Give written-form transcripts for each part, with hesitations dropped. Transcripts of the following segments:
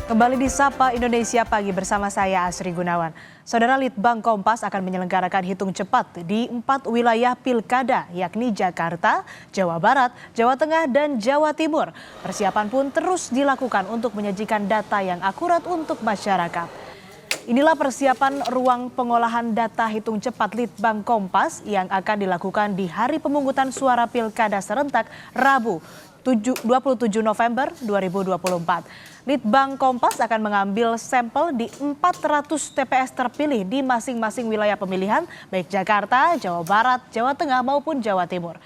Kembali di Sapa Indonesia Pagi bersama saya Asri Gunawan. Saudara Litbang Kompas akan menyelenggarakan hitung cepat di 4 wilayah pilkada yakni Jakarta, Jawa Barat, Jawa Tengah, dan Jawa Timur. Persiapan pun terus dilakukan untuk menyajikan data yang akurat untuk masyarakat. Inilah persiapan ruang pengolahan data hitung cepat Litbang Kompas yang akan dilakukan di hari pemungutan suara pilkada serentak Rabu 27 November 2024. Litbang Kompas akan mengambil sampel di 400 TPS terpilih di masing-masing wilayah pemilihan, baik Jakarta, Jawa Barat, Jawa Tengah maupun Jawa Timur.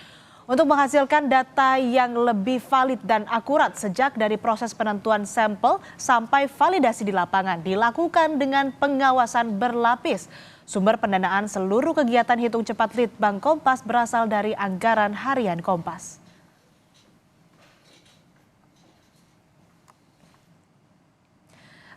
Untuk menghasilkan data yang lebih valid dan akurat sejak dari proses penentuan sampel sampai validasi di lapangan dilakukan dengan pengawasan berlapis. Sumber pendanaan seluruh kegiatan hitung cepat Litbang Kompas berasal dari anggaran harian Kompas.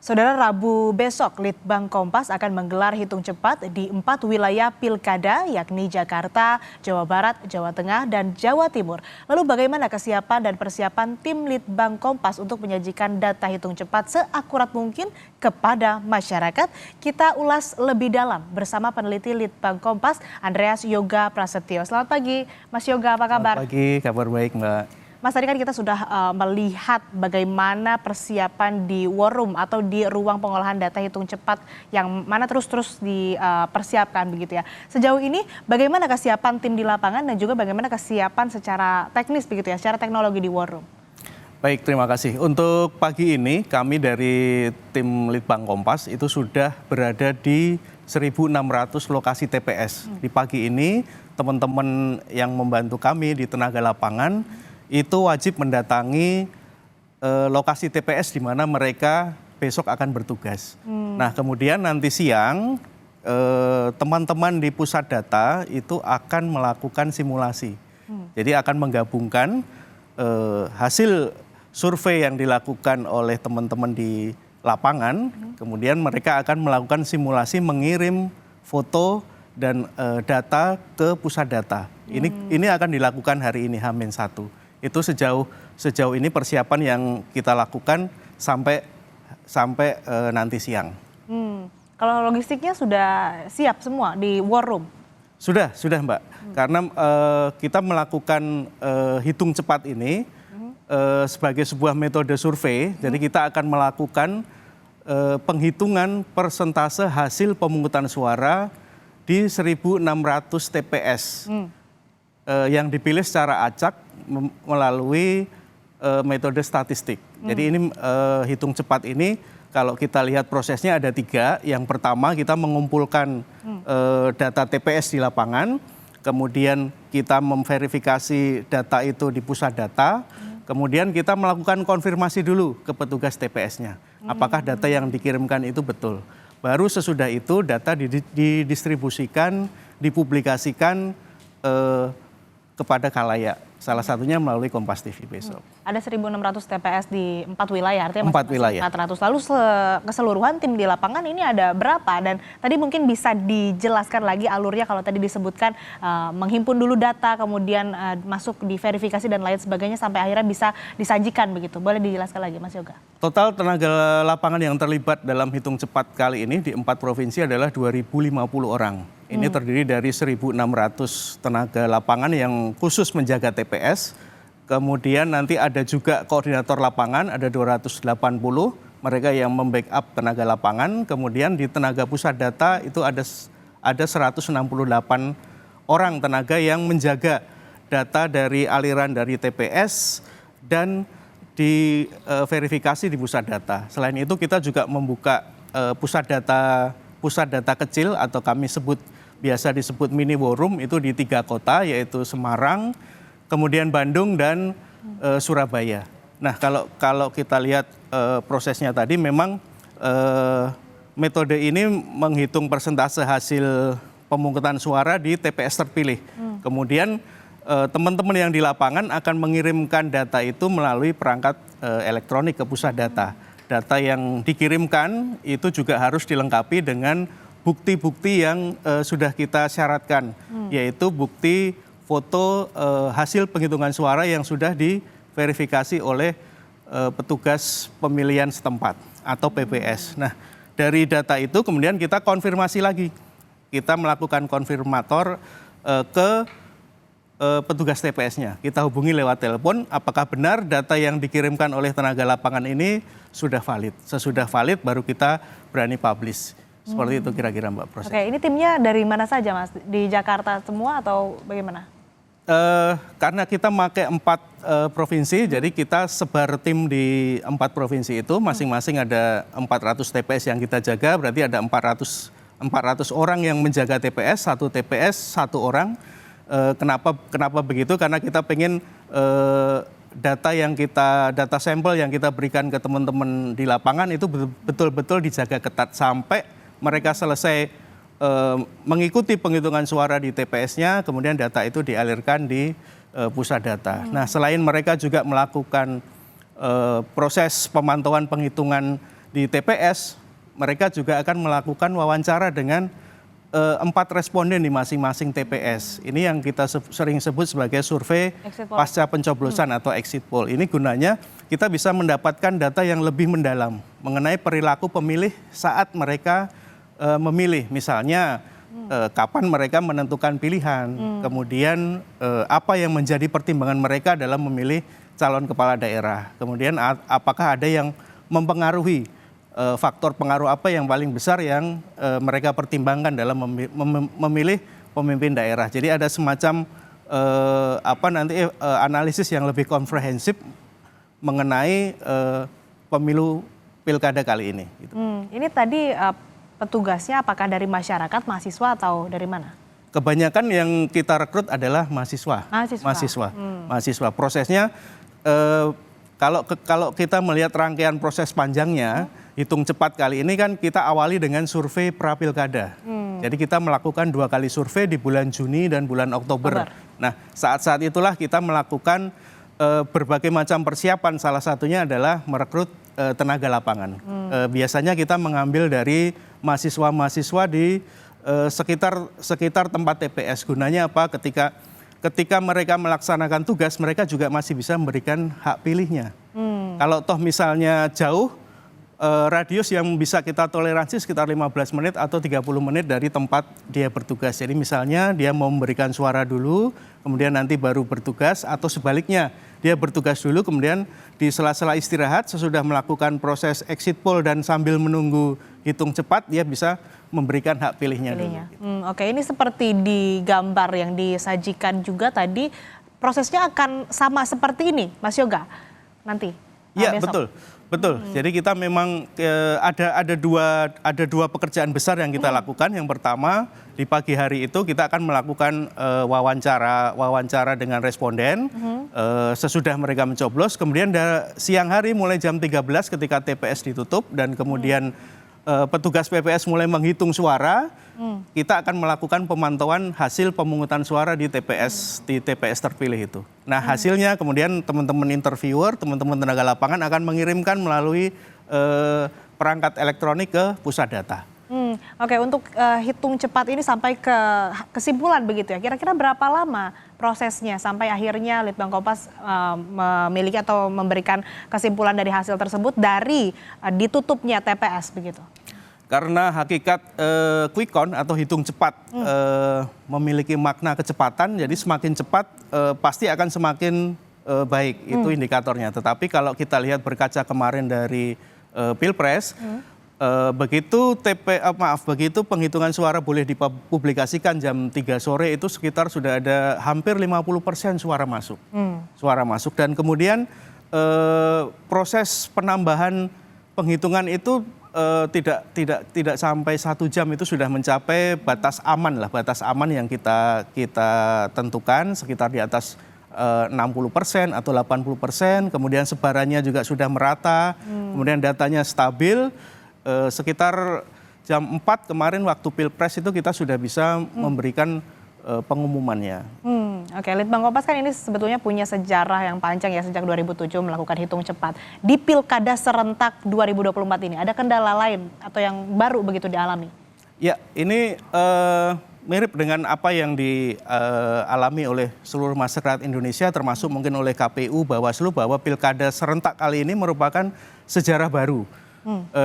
Saudara, Rabu besok Litbang Kompas akan menggelar hitung cepat di 4 wilayah pilkada yakni Jakarta, Jawa Barat, Jawa Tengah, dan Jawa Timur. Lalu bagaimana kesiapan dan persiapan tim Litbang Kompas untuk menyajikan data hitung cepat seakurat mungkin kepada masyarakat? Kita ulas lebih dalam bersama peneliti Litbang Kompas, Andreas Yoga Prasetyo. Selamat pagi, Mas Yoga, apa kabar? Selamat pagi, kabar baik Mbak. Mas, tadi kan kita sudah melihat bagaimana persiapan di war room atau di ruang pengolahan data hitung cepat yang mana terus-terus dipersiapkan begitu ya. Sejauh ini bagaimana kesiapan tim di lapangan dan juga bagaimana kesiapan secara teknis begitu ya, secara teknologi di war room? Baik, terima kasih. Untuk pagi ini kami dari tim Litbang Kompas itu sudah berada di 1.600 lokasi TPS. Di pagi ini teman-teman yang membantu kami di tenaga lapangan itu wajib mendatangi lokasi TPS di mana mereka besok akan bertugas. Nah, kemudian nanti siang teman-teman di pusat data itu akan melakukan simulasi. Jadi akan menggabungkan hasil survei yang dilakukan oleh teman-teman di lapangan, kemudian mereka akan melakukan simulasi mengirim foto dan data ke pusat data. Ini akan dilakukan hari ini H-1. Itu sejauh ini persiapan yang kita lakukan sampai nanti siang. Kalau logistiknya sudah siap semua di war room? Sudah Mbak. Karena kita melakukan hitung cepat ini sebagai sebuah metode survei. Jadi kita akan melakukan penghitungan persentase hasil pemungutan suara di 1.600 TPS. Yang dipilih secara acak melalui metode statistik. Jadi ini hitung cepat ini kalau kita lihat prosesnya ada 3. Yang pertama kita mengumpulkan data TPS di lapangan, kemudian kita memverifikasi data itu di pusat data, kemudian kita melakukan konfirmasi dulu ke petugas TPS-nya. Apakah data yang dikirimkan itu betul. Baru sesudah itu data didistribusikan, dipublikasikan kepada khalayak. Salah satunya melalui Kompas TV besok. Ada 1.600 TPS di 4 wilayah, artinya 4 wilayah. 400. Lalu keseluruhan tim di lapangan ini ada berapa? Dan tadi mungkin bisa dijelaskan lagi alurnya kalau tadi disebutkan menghimpun dulu data, kemudian masuk di verifikasi dan lain sebagainya sampai akhirnya bisa disajikan begitu. Boleh dijelaskan lagi Mas Yoga? Total tenaga lapangan yang terlibat dalam hitung cepat kali ini di 4 provinsi adalah 2.050 orang. Ini terdiri dari 1.600 tenaga lapangan yang khusus menjaga TPS. Kemudian nanti ada juga koordinator lapangan, ada 280 mereka yang membackup tenaga lapangan. Kemudian di tenaga pusat data itu ada 168 orang tenaga yang menjaga data dari aliran dari TPS dan di verifikasi di pusat data. Selain itu kita juga membuka pusat data kecil atau kami biasa disebut mini war room itu di 3 kota yaitu Semarang, kemudian Bandung dan Surabaya. Nah, kalau kita lihat prosesnya tadi memang metode ini menghitung persentase hasil pemungutan suara di TPS terpilih. Kemudian teman-teman yang di lapangan akan mengirimkan data itu melalui perangkat elektronik ke pusat data. Data yang dikirimkan itu juga harus dilengkapi dengan bukti-bukti yang sudah kita syaratkan, yaitu bukti foto hasil penghitungan suara yang sudah diverifikasi oleh petugas pemilihan setempat atau PPS. Nah, dari data itu kemudian kita konfirmasi lagi. Kita melakukan konfirmator ke petugas TPS-nya. Kita hubungi lewat telepon, apakah benar data yang dikirimkan oleh tenaga lapangan ini sudah valid. Sesudah valid baru kita berani publish. Seperti itu kira-kira Mbak proses. Oke, ini timnya dari mana saja Mas? Di Jakarta semua atau bagaimana? Karena kita pakai 4 provinsi, jadi kita sebar tim di 4 provinsi itu, masing-masing ada 400 TPS yang kita jaga, berarti ada 400 orang yang menjaga TPS, satu TPS, 1 orang. Kenapa begitu? Karena kita pengen data sampel yang kita berikan ke teman-teman di lapangan itu betul-betul dijaga ketat sampai mereka selesai mengikuti penghitungan suara di TPS-nya, kemudian data itu dialirkan di pusat data. Nah, selain mereka juga melakukan proses pemantauan penghitungan di TPS, mereka juga akan melakukan wawancara dengan 4 responden di masing-masing TPS. Ini yang kita sering sebut sebagai survei pasca pencoblosan atau exit poll. Ini gunanya kita bisa mendapatkan data yang lebih mendalam mengenai perilaku pemilih saat mereka memilih. Misalnya kapan mereka menentukan pilihan, kemudian apa yang menjadi pertimbangan mereka dalam memilih calon kepala daerah. Kemudian apakah ada yang mempengaruhi faktor pengaruh apa yang paling besar yang mereka pertimbangkan dalam memilih pemimpin daerah. Jadi ada semacam analisis yang lebih komprehensif mengenai pemilu pilkada kali ini. Gitu. Ini tadi petugasnya apakah dari masyarakat, mahasiswa atau dari mana? Kebanyakan yang kita rekrut adalah mahasiswa. Mahasiswa. Prosesnya kalau kita melihat rangkaian proses panjangnya, hitung cepat kali ini kan kita awali dengan survei pra-pilkada. Jadi kita melakukan 2 kali survei di bulan Juni dan bulan Oktober. Nah, saat-saat itulah kita melakukan berbagai macam persiapan. Salah satunya adalah merekrut tenaga lapangan. Biasanya kita mengambil dari mahasiswa-mahasiswa di sekitar tempat TPS. Gunanya apa? Ketika mereka melaksanakan tugas, mereka juga masih bisa memberikan hak pilihnya. Kalau toh misalnya jauh, radius yang bisa kita toleransi sekitar 15 menit atau 30 menit dari tempat dia bertugas. Jadi misalnya dia mau memberikan suara dulu, kemudian nanti baru bertugas, atau sebaliknya dia bertugas dulu, kemudian di sela-sela istirahat sesudah melakukan proses exit poll dan sambil menunggu hitung cepat, dia bisa memberikan hak pilihnya dulu. Oke, ini seperti di gambar yang disajikan juga tadi, prosesnya akan sama seperti ini, Mas Yoga, nanti? Iya, betul. Jadi kita memang ada dua pekerjaan besar yang kita lakukan. Yang pertama, di pagi hari itu kita akan melakukan wawancara dengan responden sesudah mereka mencoblos. Kemudian siang hari mulai jam 13 ketika TPS ditutup dan kemudian petugas PPS mulai menghitung suara, kita akan melakukan pemantauan hasil pemungutan suara di TPS terpilih itu. Nah, hasilnya kemudian teman-teman interviewer, teman-teman tenaga lapangan akan mengirimkan melalui perangkat elektronik ke pusat data. Oke, untuk hitung cepat ini sampai ke kesimpulan begitu ya. Kira-kira berapa lama prosesnya sampai akhirnya Litbang Kompas memiliki atau memberikan kesimpulan dari hasil tersebut dari ditutupnya TPS begitu? Karena hakikat quick count atau hitung cepat memiliki makna kecepatan, jadi semakin cepat pasti akan semakin baik, itu indikatornya. Tetapi kalau kita lihat berkaca kemarin dari Pilpres, begitu penghitungan suara boleh dipublikasikan jam 3 sore itu sekitar sudah ada hampir 50% suara masuk. Dan kemudian proses penambahan penghitungan itu tidak sampai 1 jam itu sudah mencapai batas aman yang kita tentukan sekitar di atas 60% atau 80%, kemudian sebarannya juga sudah merata, kemudian datanya stabil. Sekitar jam 4 kemarin waktu Pilpres itu kita sudah bisa memberikan pengumumannya. Oke, Litbang Kompas kan ini sebetulnya punya sejarah yang panjang ya, sejak 2007 melakukan hitung cepat. Di Pilkada serentak 2024 ini, ada kendala lain atau yang baru begitu dialami? Ya, ini mirip dengan apa yang dialami oleh seluruh masyarakat Indonesia, termasuk mungkin oleh KPU, Bawaslu, bahwa pilkada serentak kali ini merupakan sejarah baru.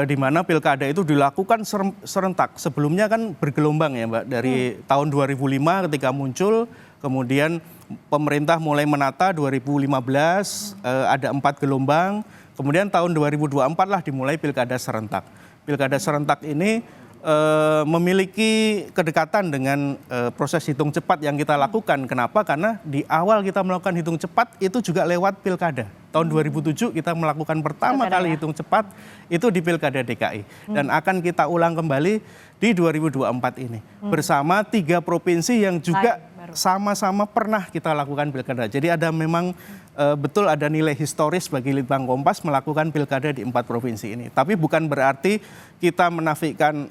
Di mana pilkada itu dilakukan serentak. Sebelumnya kan bergelombang ya Mbak, dari tahun 2005 ketika muncul, kemudian pemerintah mulai menata 2015, ada 4 gelombang, kemudian tahun 2024 lah dimulai pilkada serentak. Pilkada serentak ini memiliki kedekatan dengan proses hitung cepat yang kita lakukan. Kenapa? Karena di awal kita melakukan hitung cepat itu juga lewat pilkada. Tahun 2007 kita melakukan pertama kali hitung cepat itu di Pilkada DKI. Dan akan kita ulang kembali di 2024 ini. Bersama 3 provinsi yang juga sama-sama pernah kita lakukan pilkada. Jadi ada memang betul ada nilai historis bagi Litbang Kompas melakukan pilkada di 4 provinsi ini. Tapi bukan berarti kita menafikan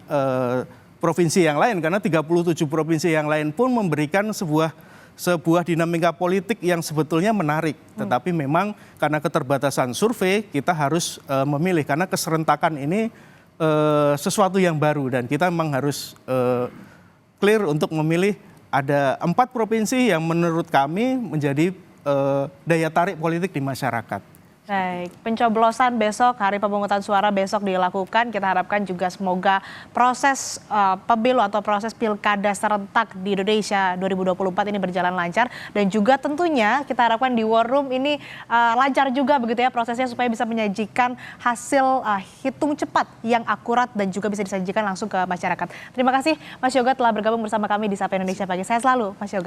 provinsi yang lain, karena 37 provinsi yang lain pun memberikan sebuah dinamika politik yang sebetulnya menarik. Tetapi memang karena keterbatasan survei kita harus memilih, karena keserentakan ini sesuatu yang baru dan kita memang harus clear untuk memilih. Ada 4 provinsi yang menurut kami menjadi daya tarik politik di masyarakat. Baik, pencoblosan besok, hari pemungutan suara besok dilakukan. Kita harapkan juga semoga proses pemilu atau proses pilkada serentak di Indonesia 2024 ini berjalan lancar. Dan juga tentunya kita harapkan di War Room ini lancar juga begitu ya prosesnya, supaya bisa menyajikan hasil hitung cepat yang akurat dan juga bisa disajikan langsung ke masyarakat. Terima kasih Mas Yoga telah bergabung bersama kami di Sapa Indonesia Pagi. Sehat selalu Mas Yoga.